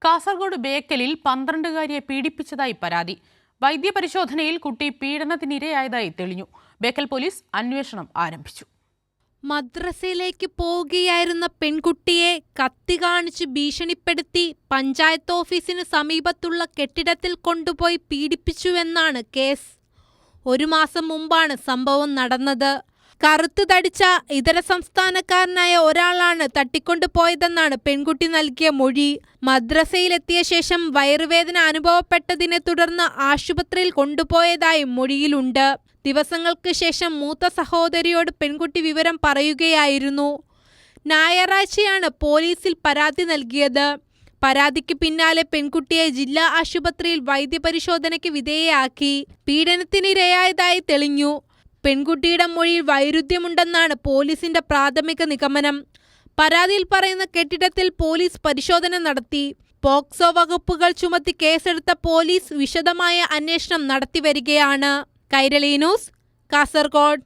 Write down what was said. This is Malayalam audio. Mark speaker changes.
Speaker 1: കാസർഗോഡ് ബേക്കലിൽ 12-കാരിയെ പീഡിപ്പിച്ചതായി പരാതി. വൈദ്യപരിശോധനയിൽ കുട്ടി പീഡനത്തിനിരയായതായി തെളിഞ്ഞു. ബേക്കൽ പോലീസ് അന്വേഷണം ആരംഭിച്ചു.
Speaker 2: മദ്രസയിലേക്ക് പോവുകയായിരുന്ന പെൺകുട്ടിയെ കത്തി കാണിച്ച് ഭീഷണിപ്പെടുത്തി പഞ്ചായത്ത് ഓഫീസിന് സമീപത്തുള്ള കെട്ടിടത്തിൽ കൊണ്ടുപോയി പീഡിപ്പിച്ചുവെന്നാണ് കേസ്. 1 മാസം മുമ്പാണ് സംഭവം നടന്നത്. കറുത്തു തടിച്ച ഇതര സംസ്ഥാനക്കാരനായ ഒരാളാണ് തട്ടിക്കൊണ്ടുപോയതെന്നാണ് പെൺകുട്ടി നൽകിയ മൊഴി. മദ്രസയിലെത്തിയ ശേഷം വയറുവേദന അനുഭവപ്പെട്ടതിനെ തുടർന്ന് ആശുപത്രിയിൽ കൊണ്ടുപോയതായും മൊഴിയിലുണ്ട്. ദിവസങ്ങൾക്ക് ശേഷം മൂത്ത സഹോദരിയോട് പെൺകുട്ടി വിവരം പറയുകയായിരുന്നു. ഞായറാഴ്ചയാണ് പോലീസിൽ പരാതി നൽകിയത്. പരാതിക്ക് പിന്നാലെ പെൺകുട്ടിയെ ജില്ലാ ആശുപത്രിയിൽ വൈദ്യപരിശോധനയ്ക്ക് വിധേയയാക്കി. പീഡനത്തിനിരയായതായി തെളിഞ്ഞു. പെൺകുട്ടിയുടെ മൊഴിയിൽ വൈരുദ്ധ്യമുണ്ടെന്നാണ് പോലീസിന്റെ പ്രാഥമിക നിഗമനം. പരാതിയിൽ പറയുന്ന കെട്ടിടത്തിൽ പോലീസ് പരിശോധന നടത്തി. പോക്സോ വകുപ്പുകൾ ചുമത്തി കേസെടുത്ത പോലീസ് വിശദമായ അന്വേഷണം നടത്തിവരികയാണ്. കൈരളി ന്യൂസ്, കാസർഗോഡ്.